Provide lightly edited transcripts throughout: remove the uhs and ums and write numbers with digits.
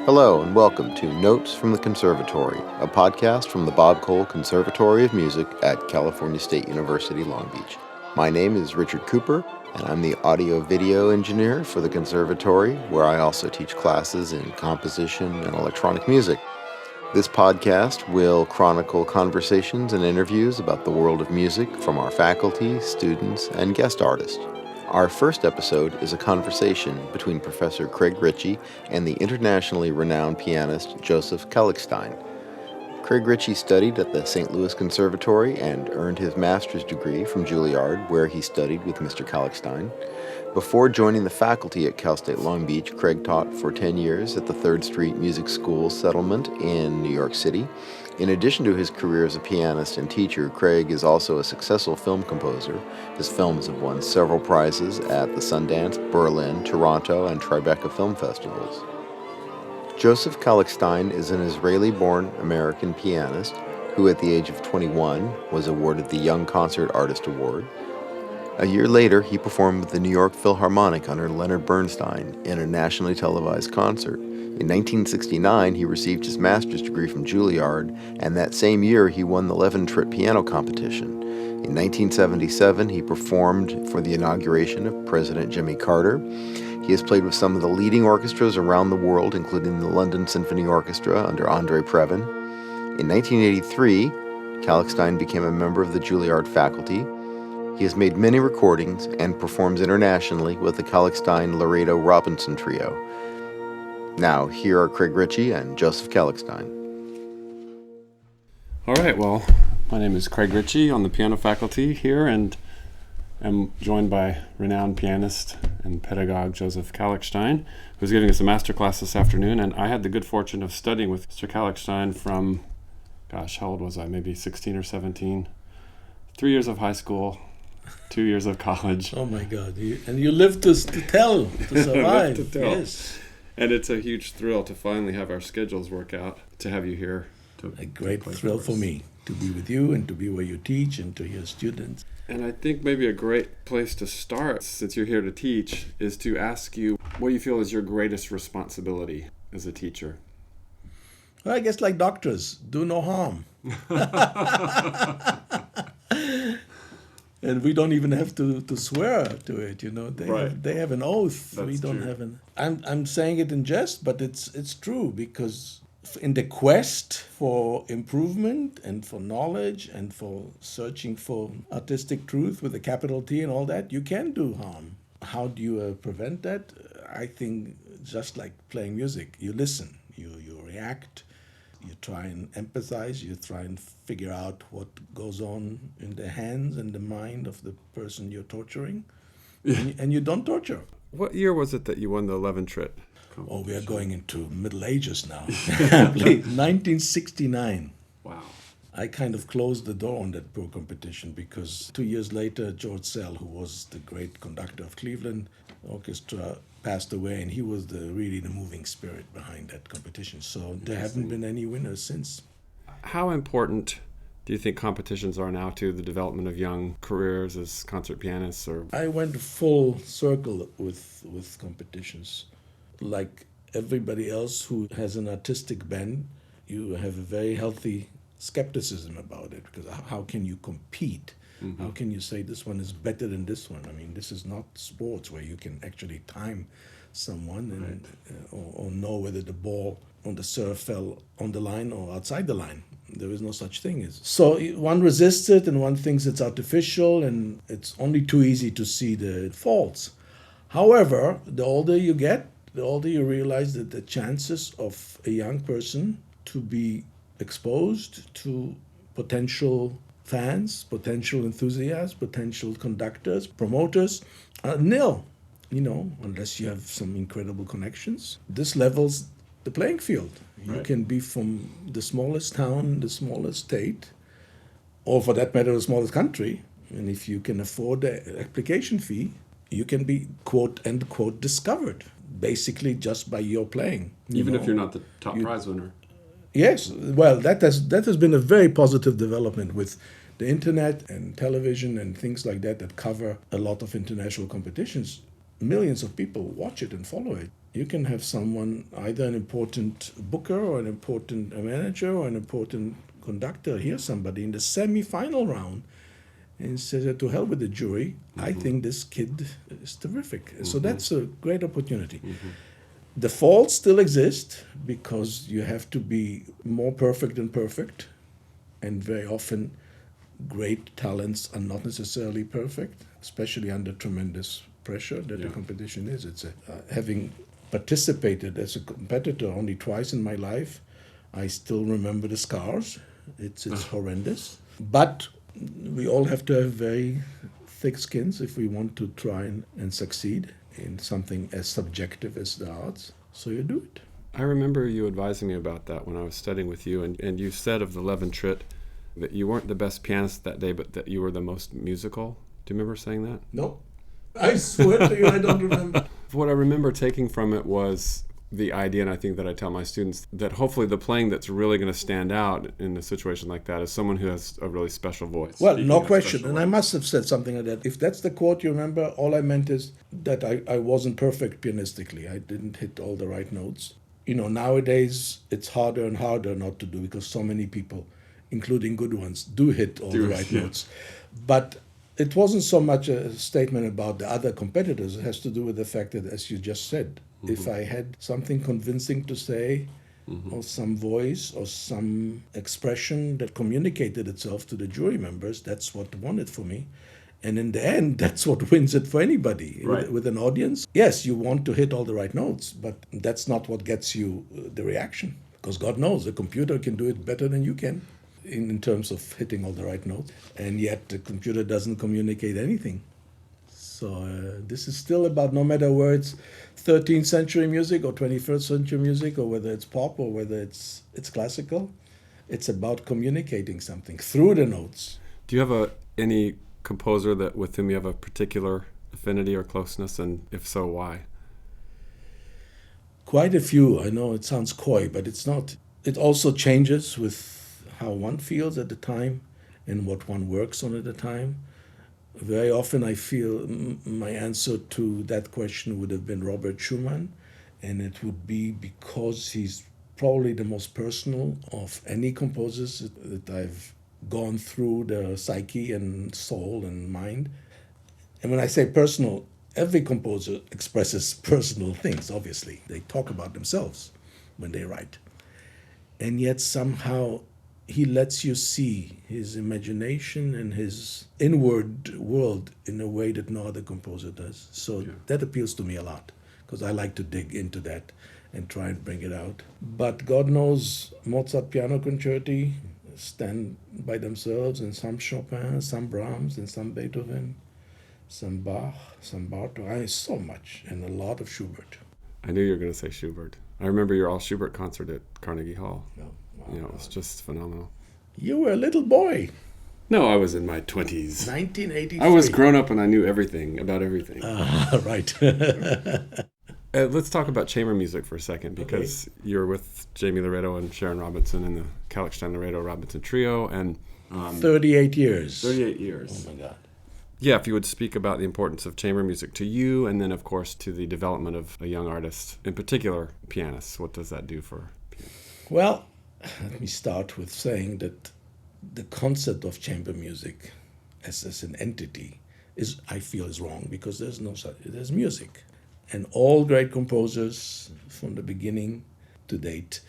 Hello and welcome to Notes from the Conservatory, a podcast from the Bob Cole Conservatory of Music at California State University, Long Beach. My name is Richard Cooper, and I'm the audio-video engineer for the Conservatory, where I also teach classes in composition and electronic music. This podcast will chronicle conversations and interviews about the world of music from our faculty, students, and guest artists. Our first episode is a conversation between Professor Craig Richey and the internationally renowned pianist Joseph Kalichstein. Craig Richey studied at the St. Louis Conservatory and earned his master's degree from Juilliard, where he studied with Mr. Kalichstein. Before joining the faculty at Cal State Long Beach, Craig taught for 10 years at the 3rd Street Music School Settlement in New York City. In addition to his career as a pianist and teacher, Craig is also a successful film composer. His films have won several prizes at the Sundance, Berlin, Toronto, and Tribeca film festivals. Joseph Kalichstein is an Israeli-born American pianist who, at the age of 21, was awarded the Young Concert Artist Award. A year later, he performed with the New York Philharmonic under Leonard Bernstein in a nationally televised concert. In 1969, he received his master's degree from Juilliard, and that same year he won the Levant Trip piano competition. In 1977, he performed for the inauguration of President Jimmy Carter. He has played with some of the leading orchestras around the world, including the London Symphony Orchestra under Andre Previn. In 1983, Kalichstein became a member of the Juilliard faculty. He has made many recordings and performs internationally with the Kalichstein-Laredo-Robinson Trio. Now, here are Craig Richey and Joseph Kalichstein. All right, well, my name is Craig Richey on the piano faculty here, and I'm joined by renowned pianist and pedagogue Joseph Kalichstein, who's giving us a master class this afternoon. And I had the good fortune of studying with Mr. Kalichstein from, how old was I? Maybe 16 or 17. 3 years of high school, 2 years of college. Oh my God! You lived to tell, to survive. To tell. Yes. And it's a huge thrill to finally have our schedules work out, to have you here. A great thrill for me to be with you and to be where you teach and to your students. And I think maybe a great place to start, since you're here to teach, is to ask you what you feel is your greatest responsibility as a teacher. Well, I guess like doctors, do no harm. And we don't even have to swear to it, you know. They have an oath. That's we don't true. have an. I'm saying it in jest, but it's true, because in the quest for improvement and for knowledge and for searching for artistic truth with a capital T and all that, you can do harm. How do you prevent that? I think just like playing music, you listen, you react. You try and empathize, you try and figure out what goes on in the hands and the mind of the person you're torturing, and you don't torture. What year was it that you won the Levant Trip? Oh, we are going into Middle Ages now. 1969. Wow. I kind of closed the door on that poor competition because 2 years later, George Sell, who was the great conductor of Cleveland Orchestra, passed away, and he was really the moving spirit behind that competition. So there haven't been any winners since. How important do you think competitions are now to the development of young careers as concert pianists? Or I went full circle with competitions. Like everybody else who has an artistic bent, you have a very healthy skepticism about it, because how can you compete? Mm-hmm. How can you say this one is better than this one? I mean, this is not sports where you can actually time someone and or know whether the ball on the serve fell on the line or outside the line. There is no such thing. So one resists it, and one thinks it's artificial, and it's only too easy to see the faults. However, the older you get, the older you realize that the chances of a young person to be exposed to potential fans, potential enthusiasts, potential conductors, promoters are nil, unless you have some incredible connections. This levels the playing field. You can be from the smallest town, the smallest state, or for that matter, the smallest country. And if you can afford the application fee, you can be, quote, end quote, discovered, basically just by your playing. Even if you're not the top prize winner. Yes, well, that has been a very positive development with the internet and television and things like that cover a lot of international competitions. Millions of people watch it and follow it. You can have someone, either an important booker or an important manager or an important conductor, hear somebody in the semi-final round and say, to hell with the jury, I think this kid is terrific. So that's a great opportunity. The faults still exist because you have to be more perfect than perfect, and very often great talents are not necessarily perfect, especially under tremendous pressure that the competition is. It's having participated as a competitor only twice in my life, I still remember the scars. It's horrendous. But we all have to have very thick skins if we want to try and succeed in something as subjective as the arts. So you do it. I remember you advising me about that when I was studying with you, and you said of the Levant Trip that you weren't the best pianist that day, but that you were the most musical. Do you remember saying that? No. I swear to you, I don't remember. What I remember taking from it was the idea, and I think that I tell my students, that hopefully the playing that's really going to stand out in a situation like that is someone who has a really special voice. Well, no question. And I must have said something like that. If that's the quote you remember, all I meant is that I wasn't perfect pianistically. I didn't hit all the right notes. Nowadays, it's harder and harder not to do because so many people, including good ones, do hit all the right notes. But it wasn't so much a statement about the other competitors. It has to do with the fact that, as you just said, if I had something convincing to say, or some voice, or some expression that communicated itself to the jury members, that's what won it for me. And in the end, that's what wins it for anybody. Right. With an audience, yes, you want to hit all the right notes, but that's not what gets you the reaction. Because God knows, the computer can do it better than you can in terms of hitting all the right notes. And yet the computer doesn't communicate anything. So this is still about, no matter whether it's 13th century music or 21st century music, or whether it's pop or whether it's classical, it's about communicating something through the notes. Do you have any composer that with whom you have a particular affinity or closeness, and if so, why? Quite a few. I know it sounds coy, but it's not. It also changes with how one feels at the time and what one works on at the time. Very often I feel my answer to that question would have been Robert Schumann, and it would be because he's probably the most personal of any composers that I've gone through the psyche and soul and mind. And when I say personal, every composer expresses personal things, obviously. They talk about themselves when they write. And yet somehow he lets you see his imagination and his inward world in a way that no other composer does. So that appeals to me a lot, because I like to dig into that and try and bring it out. But God knows, Mozart piano concerti stand by themselves, and some Chopin, some Brahms, and some Beethoven, some Bach, some Bartok, so much, and a lot of Schubert. I knew you were going to say Schubert. I remember your all Schubert concert at Carnegie Hall. Oh, wow. It was just phenomenal. You were a little boy. No, I was in my 20s. 1983. I was grown up and I knew everything about everything. Right. Let's talk about chamber music for a second, because you're with Jamie Loreto and Sharon Robinson in the Kalichstein Loreto Robinson trio, and 38 years. 38 years. Oh my God. Yeah, if you would speak about the importance of chamber music to you, and then of course to the development of a young artist, in particular pianists. What does that do for pianists? Well, let me start with saying that the concept of chamber music as an entity I feel is wrong, because there's no such. There's music. And all great composers from the beginning to date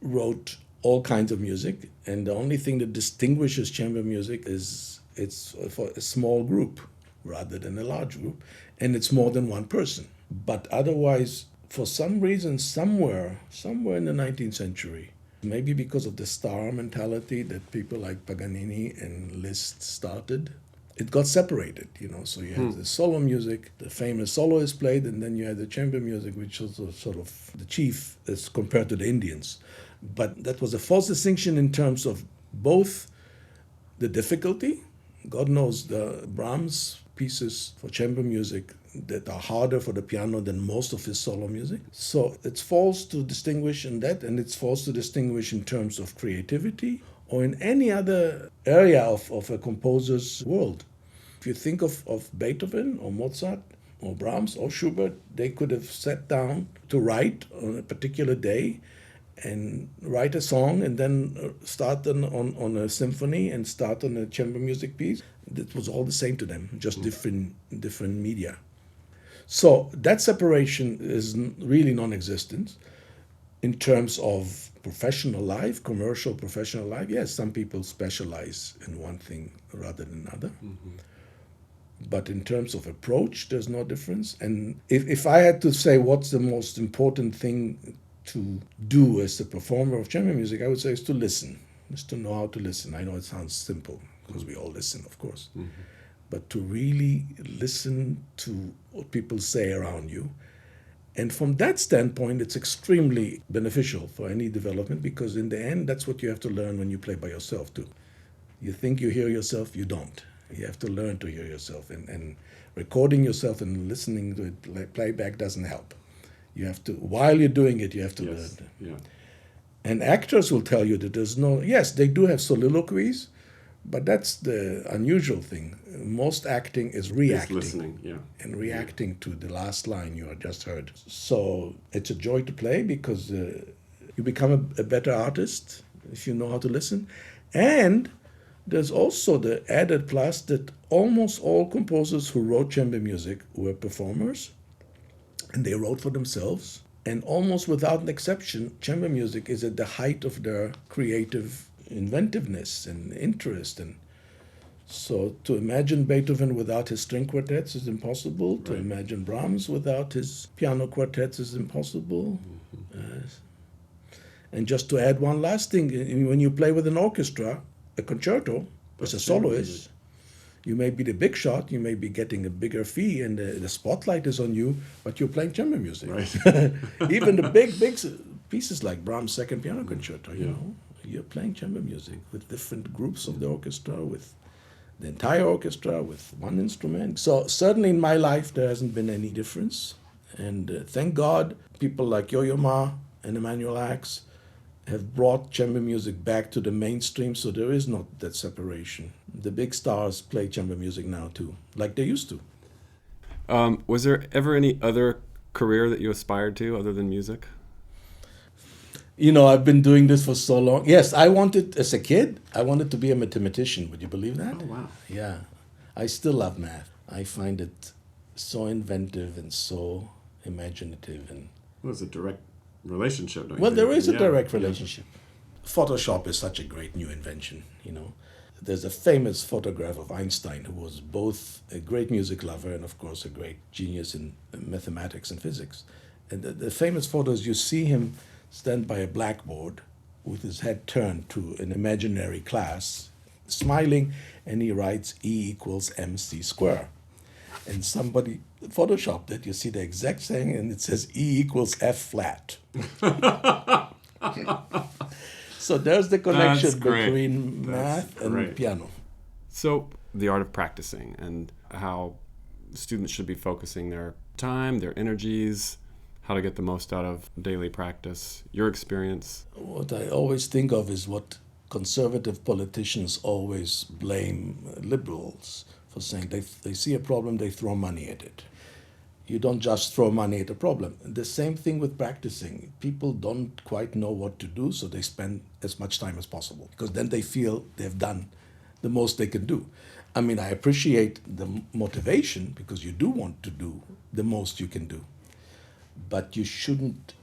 wrote all kinds of music, and the only thing that distinguishes chamber music is it's for a small group rather than a large group, and it's more than one person. But otherwise, for some reason, somewhere in the 19th century, maybe because of the star mentality that people like Paganini and Liszt started, it got separated, so you had the solo music, the famous soloist played, and then you had the chamber music, which was sort of the chief as compared to the Indians. But that was a false distinction in terms of both the difficulty. God knows the Brahms pieces for chamber music that are harder for the piano than most of his solo music. So it's false to distinguish in that, and it's false to distinguish in terms of creativity or in any other area of a composer's world. If you think of Beethoven or Mozart or Brahms or Schubert, they could have sat down to write on a particular day and write a song and then start on a symphony and start on a chamber music piece. It was all the same to them, just different media. So that separation is really non-existent. In terms of professional life, commercial professional life, yes, some people specialize in one thing rather than another. But in terms of approach, there's no difference. And if I had to say what's the most important thing to do as a performer of chamber music, I would say is to listen, is to know how to listen. I know it sounds simple because we all listen, of course. But to really listen to what people say around you. And from that standpoint, it's extremely beneficial for any development because in the end, that's what you have to learn when you play by yourself too. You think you hear yourself, you don't. You have to learn to hear yourself. And recording yourself and listening to it like playback doesn't help. You have to, while you're doing it, you have to learn. Yeah. And actors will tell you that there's no, yes, they do have soliloquies, but that's the unusual thing. Most acting is reacting. It's listening, yeah. And reacting to the last line you had just heard. So it's a joy to play because you become a better artist if you know how to listen. And there's also the added plus that almost all composers who wrote chamber music were performers, and they wrote for themselves. And almost without an exception, chamber music is at the height of their creative inventiveness and interest. And so to imagine Beethoven without his string quartets is impossible. Right. To imagine Brahms without his piano quartets is impossible. And just to add one last thing, when you play with an orchestra, a concerto, as a soloist, you may be the big shot, you may be getting a bigger fee, and the spotlight is on you, but you're playing chamber music. Right. Even the big pieces like Brahms' Second Piano Concerto, you know, you're playing chamber music with different groups of the orchestra, with the entire orchestra, with one instrument. So certainly in my life there hasn't been any difference, and thank God people like Yo-Yo Ma and Emmanuel Axe have brought chamber music back to the mainstream, so there is not that separation. The big stars play chamber music now too, like they used to. Was there ever any other career that you aspired to other than music? You know, I've been doing this for so long. Yes, I wanted, as a kid, I wanted to be a mathematician. Would you believe that? Oh, wow. Yeah. I still love math. I find it so inventive and so imaginative. And Well, it's a direct relationship, don't you well, think? there is a direct relationship. Photoshop is such a great new invention, you know. There's a famous photograph of Einstein who was both a great music lover and, of course, a great genius in mathematics and physics. And the famous photos, you see him stand by a blackboard with his head turned to an imaginary class, smiling, and he writes E equals mc square. And somebody photoshopped it, you see the exact thing, and it says E equals F flat. So there's the connection between math and piano. So the art of practicing and how students should be focusing their time, their energies, how to get the most out of daily practice, your experience. What I always think of is what conservative politicians always blame liberals for saying. They see a problem, they throw money at it. You don't just throw money at a problem. The same thing with practicing. People don't quite know what to do, so they spend as much time as possible because then they feel they've done the most they can do. I mean, I appreciate the motivation because you do want to do the most you can do, but you shouldn't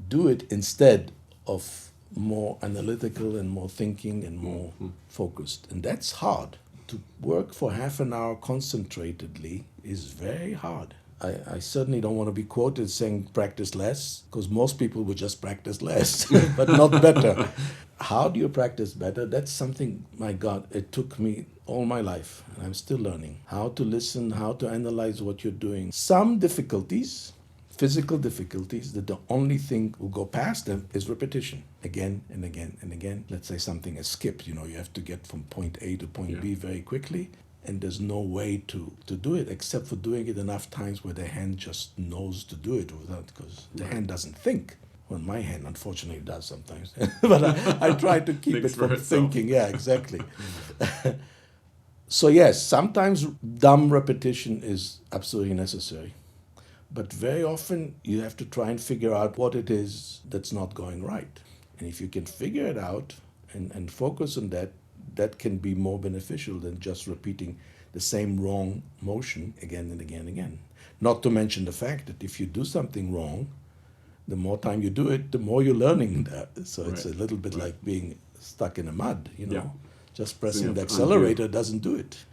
do it instead of more analytical and more thinking and more focused. And that's hard. To work for half an hour concentratedly is very hard. I certainly don't want to be quoted saying practice less, because most people would just practice less, but not better. How do you practice better? That's something, my God, it took me all my life, and I'm still learning. How to listen, how to analyze what you're doing. Some difficulties, physical difficulties, that the only thing will go past them is repetition. Again and again and again. Let's say something is skipped, you have to get from point A to point B very quickly. And there's no way to do it except for doing it enough times where the hand just knows to do it without, because the hand doesn't think. Well, my hand unfortunately does sometimes, but I try to keep it from thinking. Yeah, exactly. So yes, sometimes dumb repetition is absolutely necessary. But very often you have to try and figure out what it is that's not going right. And if you can figure it out and focus on that, that can be more beneficial than just repeating the same wrong motion again and again and again. Not to mention the fact that if you do something wrong, the more time you do it, the more you're learning that. So it's a little bit like being stuck in the mud, you know. Yeah. Just pressing you the have to accelerator doesn't do it.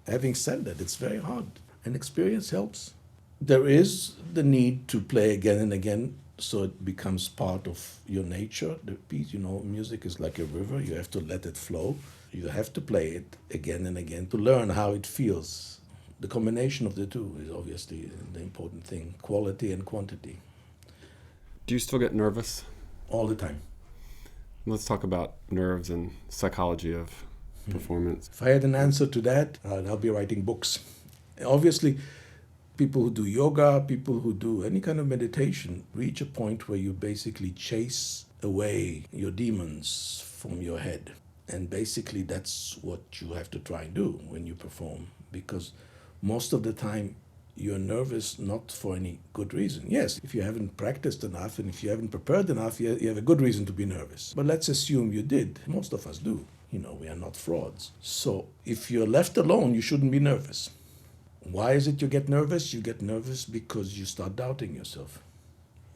Having said that, it's very hard, and experience helps. There is the need to play again and again so it becomes part of your nature, the piece. You know, music is like a river, you have to let it flow. You have to play it again and again to learn how it feels. The combination of the two is obviously the important thing, quality and quantity. Do you still get nervous? All the time. Let's talk about nerves and psychology of performance. If I had an answer to that, I'll be writing books. Obviously, people who do yoga, people who do any kind of meditation, reach a point where you basically chase away your demons from your head. And basically that's what you have to try and do when you perform, because most of the time you're nervous not for any good reason. Yes, if you haven't practiced enough and if you haven't prepared enough, you have a good reason to be nervous. But let's assume you did. Most of us do. You know, we are not frauds. So if you're left alone, you shouldn't be nervous. Why is it you get nervous? You get nervous because you start doubting yourself.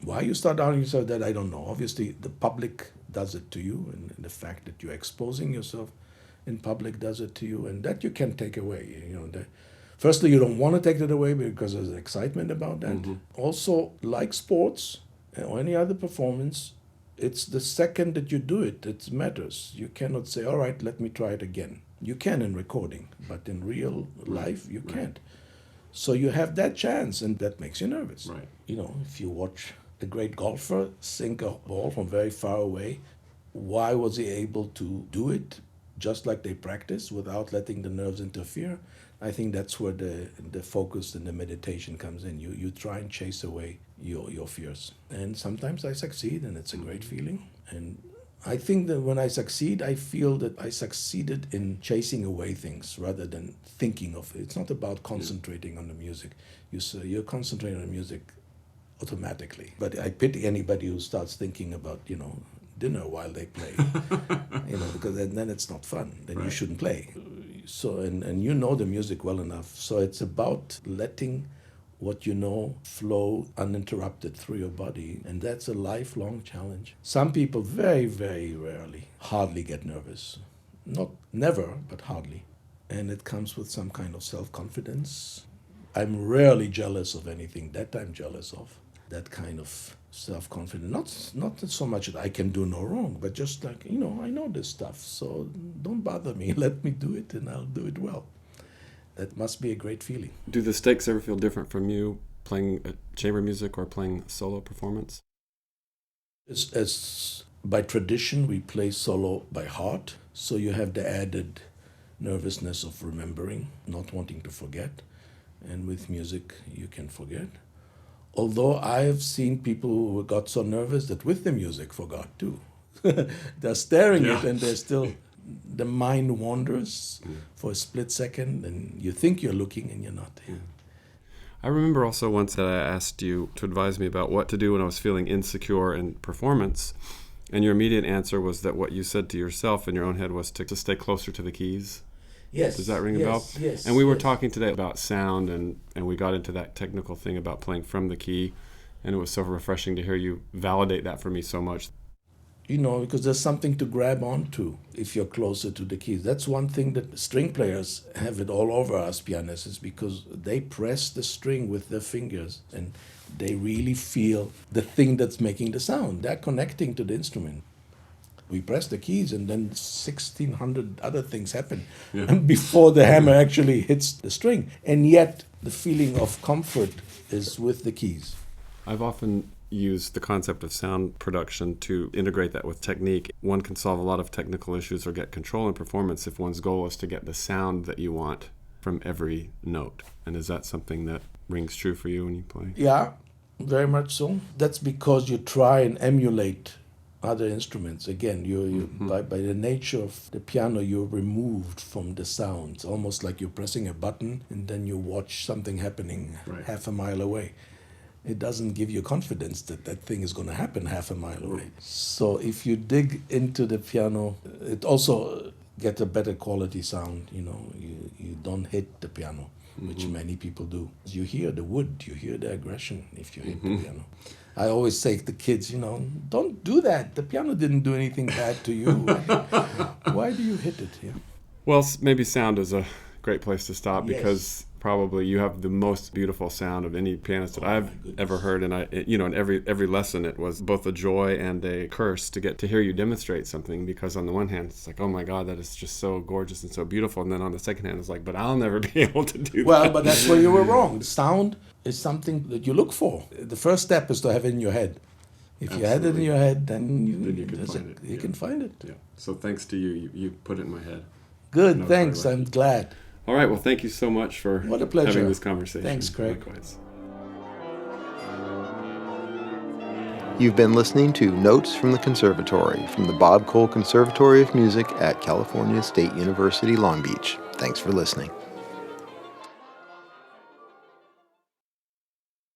Why you start doubting yourself, that I don't know. Obviously, the public does it to you, and the fact that you're exposing yourself in public does it to you, and that you can take away. You know, firstly, you don't want to take that away because there's excitement about that. Mm-hmm. Also, like sports or any other performance, it's the second that you do it that matters. You cannot say, all right, let me try it again. You can in recording, but in real life, you can't. So you have that chance, and that makes you nervous. Right. You know, if you watch a great golfer sink a ball from very far away, why was he able to do it just like they practice without letting the nerves interfere? I think that's where the focus and the meditation comes in. You try and chase away your fears. And sometimes I succeed, and it's a great feeling. And I think that when I succeed, I feel that I succeeded in chasing away things rather than thinking of it. It's not about concentrating on the music. You're concentrating on the music automatically. But I pity anybody who starts thinking about, you know, dinner while they play. You know, because then it's not fun. Then you shouldn't play. So and you know the music well enough. So it's about letting what you know flow uninterrupted through your body, and that's a lifelong challenge. Some people very, very rarely, hardly get nervous. Not never, but hardly. And it comes with some kind of self-confidence. I'm rarely jealous of anything that I'm jealous of. That kind of self-confidence. Not so much that I can do no wrong, but just like, you know, I know this stuff, so don't bother me. Let me do it, and I'll do it well. That must be a great feeling. Do the stakes ever feel different from you playing chamber music or playing solo performance? As by tradition, we play solo by heart, so you have the added nervousness of remembering, not wanting to forget. And with music, you can forget. Although I have seen people who got so nervous that with the music forgot too. They're staring at it and they're still... The mind wanders for a split second, and you think you're looking and you're not. Yeah. I remember also once that I asked you to advise me about what to do when I was feeling insecure in performance, and your immediate answer was that what you said to yourself in your own head was to stay closer to the keys. Yes. Does that ring a bell? Yes. And we were talking today about sound, and we got into that technical thing about playing from the key, and it was so refreshing to hear you validate that for me so much. You know, because there's something to grab onto if you're closer to the keys. That's one thing that string players have it all over us pianists, is because they press the string with their fingers and they really feel the thing that's making the sound. They're connecting to the instrument. We press the keys and then 1,600 other things happen before the hammer actually hits the string. And yet the feeling of comfort is with the keys. I've often use the concept of sound production to integrate that with technique. One can solve a lot of technical issues or get control in performance if one's goal is to get the sound that you want from every note. And is that something that rings true for you when you play? Yeah, very much so. That's because you try and emulate other instruments. Again, by the nature of the piano, you're removed from the sound. It's almost like you're pressing a button and then you watch something happening half a mile away. It doesn't give you confidence that that thing is going to happen half a mile away. So if you dig into the piano, it also gets a better quality sound. You don't hit the piano, which many people do. You hear the wood, you hear the aggression if you hit the piano. I always say to the kids, don't do that. The piano didn't do anything bad to you. Why do you hit it? Yeah. Well, maybe sound is a great place to stop because probably you have the most beautiful sound of any pianist that I've ever heard, and in every lesson it was both a joy and a curse to get to hear you demonstrate something, because on the one hand it's like, oh my God, that is just so gorgeous and so beautiful, and then on the second hand it's like, but I'll never be able to do that. Well, but that's where you were wrong. Sound is something that you look for. The first step is to have it in your head. If you had it in your head, then you can find it. Yeah. So thanks to you put it in my head. Good, thanks. I'm glad. All right, well, thank you so much for What a pleasure. having this conversation. Thanks, Craig. Likewise. You've been listening to Notes from the Conservatory from the Bob Cole Conservatory of Music at California State University, Long Beach. Thanks for listening.